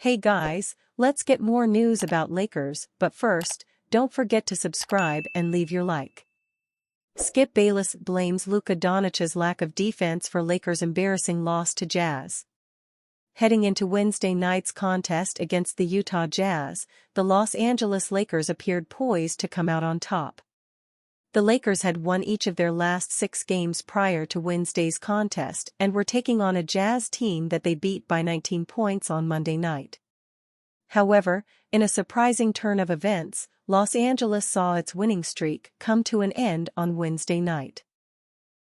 Hey guys, let's get more news about Lakers, but first, don't forget to subscribe and leave your like. Skip Bayless blames Luka Doncic's lack of defense for Lakers' embarrassing loss to Jazz. Heading into Wednesday night's contest against the Utah Jazz, the Los Angeles Lakers appeared poised to come out on top. The Lakers had won each of their last 6 games prior to Wednesday's contest and were taking on a Jazz team that they beat by 19 points on Monday night. However, in a surprising turn of events, Los Angeles saw its winning streak come to an end on Wednesday night.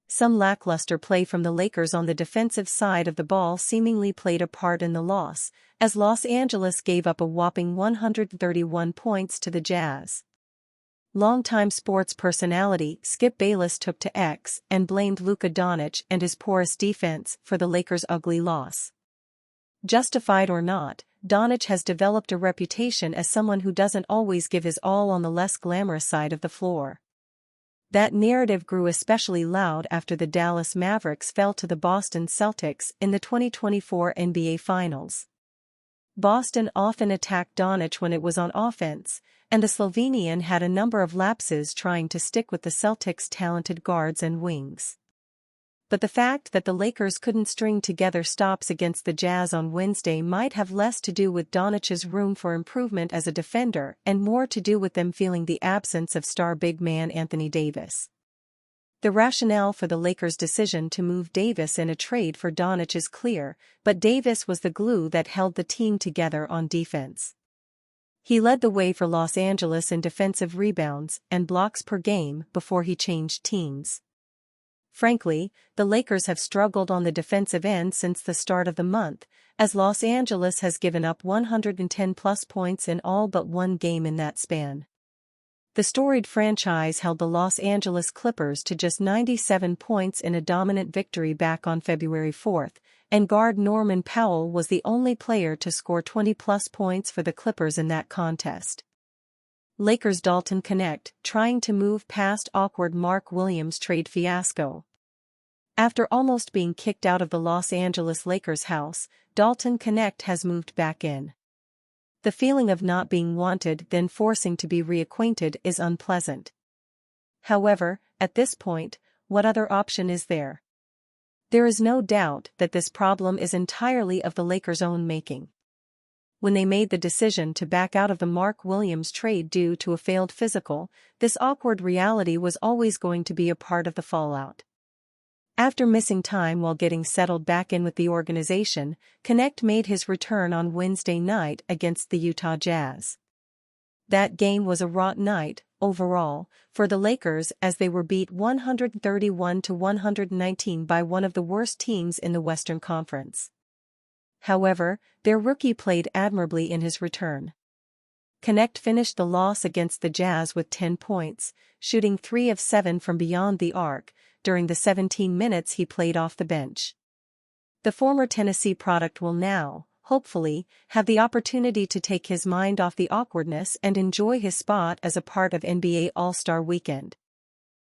Some lackluster play from the Lakers on the defensive side of the ball seemingly played a part in the loss, as Los Angeles gave up a whopping 131 points to the Jazz. Longtime sports personality Skip Bayless took to X and blamed Luka Doncic and his porous defense for the Lakers' ugly loss. Justified or not, Doncic has developed a reputation as someone who doesn't always give his all on the less glamorous side of the floor. That narrative grew especially loud after the Dallas Mavericks fell to the Boston Celtics in the 2024 NBA Finals. Boston often attacked Doncic when it was on offense, and the Slovenian had a number of lapses trying to stick with the Celtics' talented guards and wings. But the fact that the Lakers couldn't string together stops against the Jazz on Wednesday might have less to do with Doncic's room for improvement as a defender and more to do with them feeling the absence of star big man Anthony Davis. The rationale for the Lakers' decision to move Davis in a trade for Doncic is clear, but Davis was the glue that held the team together on defense. He led the way for Los Angeles in defensive rebounds and blocks per game before he changed teams. Frankly, the Lakers have struggled on the defensive end since the start of the month, as Los Angeles has given up 110-plus points in all but one game in that span. The storied franchise held the Los Angeles Clippers to just 97 points in a dominant victory back on February 4, and guard Norman Powell was the only player to score 20-plus points for the Clippers in that contest. Lakers' Dalton Knecht trying to move past awkward Mark Williams trade fiasco. After almost being kicked out of the Los Angeles Lakers house, Dalton Knecht has moved back in. The feeling of not being wanted then forcing to be reacquainted is unpleasant. However, at this point, what other option is there? There is no doubt that this problem is entirely of the Lakers' own making. When they made the decision to back out of the Mark Williams trade due to a failed physical, this awkward reality was always going to be a part of the fallout. After missing time while getting settled back in with the organization, Knecht made his return on Wednesday night against the Utah Jazz. That game was a rotten night, overall, for the Lakers as they were beat 131-119 by one of the worst teams in the Western Conference. However, their rookie played admirably in his return. Knecht finished the loss against the Jazz with 10 points, shooting 3 of 7 from beyond the arc, during the 17 minutes he played off the bench. The former Tennessee product will now, hopefully, have the opportunity to take his mind off the awkwardness and enjoy his spot as a part of NBA All-Star Weekend.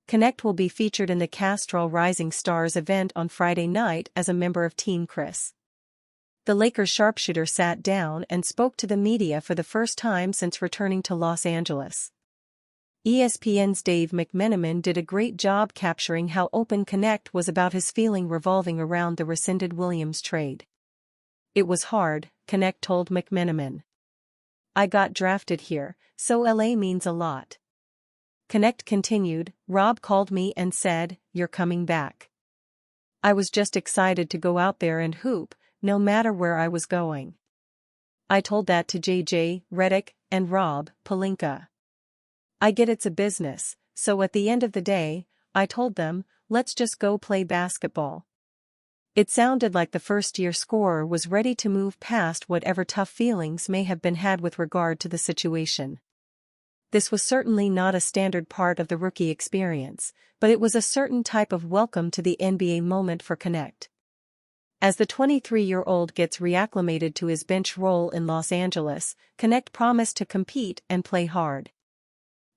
Knecht will be featured in the Castrol Rising Stars event on Friday night as a member of Team Chris. The Lakers sharpshooter sat down and spoke to the media for the first time since returning to Los Angeles. ESPN's Dave McMenamin did a great job capturing how open Knecht was about his feeling revolving around the rescinded Williams trade. "It was hard," Knecht told McMenamin. "I got drafted here, so LA means a lot." Knecht continued, "Rob called me and said, 'You're coming back.' I was just excited to go out there and hoop, no matter where I was going. I told that to JJ Redick and Rob Pelinka. I get it's a business, so at the end of the day, I told them, let's just go play basketball." It sounded like the first-year scorer was ready to move past whatever tough feelings may have been had with regard to the situation. This was certainly not a standard part of the rookie experience, but it was a certain type of welcome to the NBA moment for Knecht. As the 23-year-old gets reacclimated to his bench role in Los Angeles, Knecht promised to compete and play hard.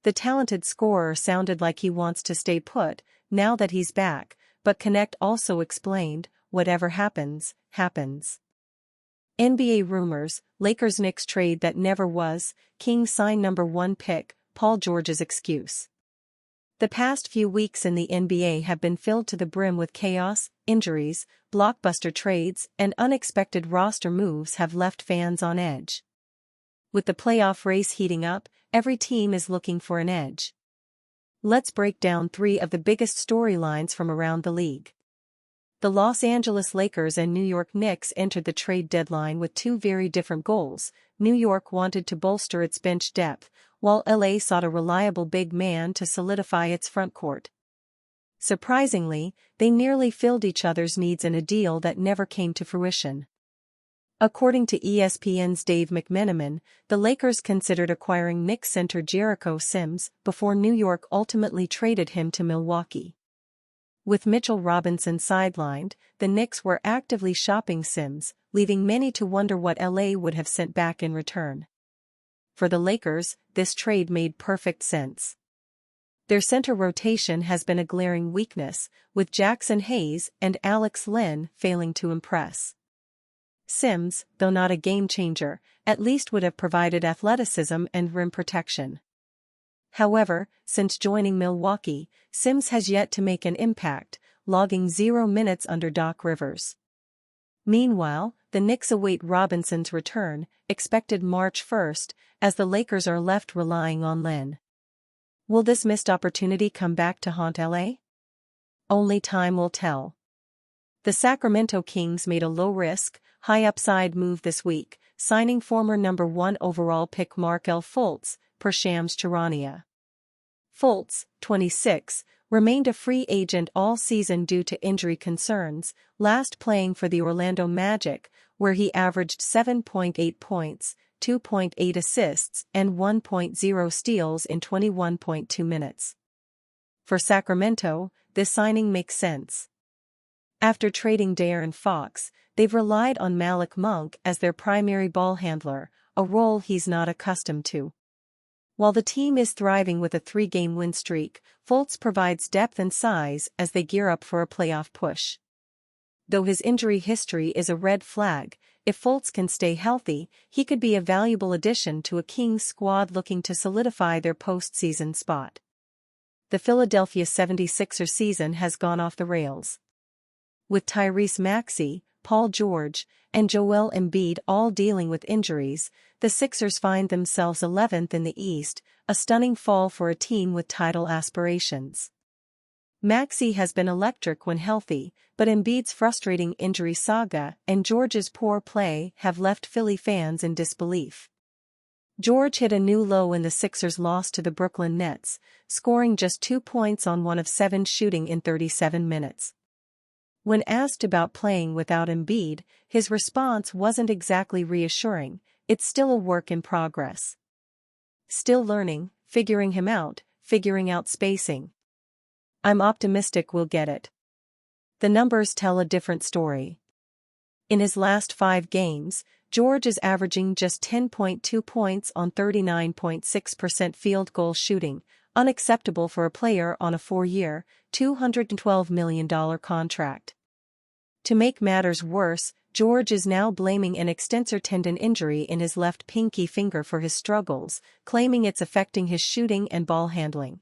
The talented scorer sounded like he wants to stay put, now that he's back, but Knecht also explained, "Whatever happens, happens." NBA rumors, Lakers Knicks trade that never was, Kings sign number 1 pick, Paul George's excuse. The past few weeks in the NBA have been filled to the brim with chaos, injuries, blockbuster trades, and unexpected roster moves have left fans on edge. With the playoff race heating up, every team is looking for an edge. Let's break down 3 of the biggest storylines from around the league. The Los Angeles Lakers and New York Knicks entered the trade deadline with 2 very different goals. New York wanted to bolster its bench depth, while LA sought a reliable big man to solidify its frontcourt. Surprisingly, they nearly filled each other's needs in a deal that never came to fruition. According to ESPN's Dave McMenamin, the Lakers considered acquiring Knicks center Jericho before New York ultimately traded him to Milwaukee. With Mitchell Robinson sidelined, the Knicks were actively shopping Sims, leaving many to wonder what LA would have sent back in return. For the Lakers, this trade made perfect sense. Their center rotation has been a glaring weakness, with Jackson Hayes and Alex Len failing to impress. Sims, though not a game-changer, at least would have provided athleticism and rim protection. However, since joining Milwaukee, Sims has yet to make an impact, logging 0 minutes under Doc Rivers. Meanwhile, the Knicks await Robinson's return, expected March 1st, as the Lakers are left relying on Len. Will this missed opportunity come back to haunt LA? Only time will tell. The Sacramento Kings made a low-risk, high-upside move this week, signing former number 1 overall pick Markelle Fultz, per Shams Charania. Fultz, 26, remained a free agent all season due to injury concerns, last playing for the Orlando Magic, where he averaged 7.8 points, 2.8 assists, and 1.0 steals in 21.2 minutes. For Sacramento, this signing makes sense. After trading De'Aaron Fox, they've relied on Malik Monk as their primary ball handler, a role he's not accustomed to. While the team is thriving with a 3-game win streak, Fultz provides depth and size as they gear up for a playoff push. Though his injury history is a red flag, if Fultz can stay healthy, he could be a valuable addition to a Kings squad looking to solidify their postseason spot. The Philadelphia 76ers season has gone off the rails. With Tyrese Maxey, Paul George, and Joel Embiid all dealing with injuries, the Sixers find themselves 11th in the East, a stunning fall for a team with title aspirations. Maxey has been electric when healthy, but Embiid's frustrating injury saga and George's poor play have left Philly fans in disbelief. George hit a new low in the Sixers' loss to the Brooklyn Nets, scoring just 2 points on 1 of 7 shooting in 37 minutes. When asked about playing without Embiid, his response wasn't exactly reassuring. It's still a work in progress. Still learning, figuring him out, figuring out spacing. I'm optimistic we'll get it. The numbers tell a different story. In his last 5 games, George is averaging just 10.2 points on 39.6% field goal shooting, unacceptable for a player on a 4-year, $212 million contract. To make matters worse, George is now blaming an extensor tendon injury in his left pinky finger for his struggles, claiming it's affecting his shooting and ball handling.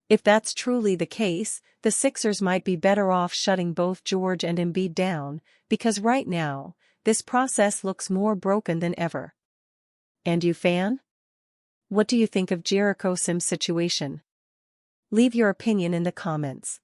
If that's truly the case, the Sixers might be better off shutting both George and Embiid down, because right now, this process looks more broken than ever. And you fan? What do you think of Jericho Sims' situation? Leave your opinion in the comments.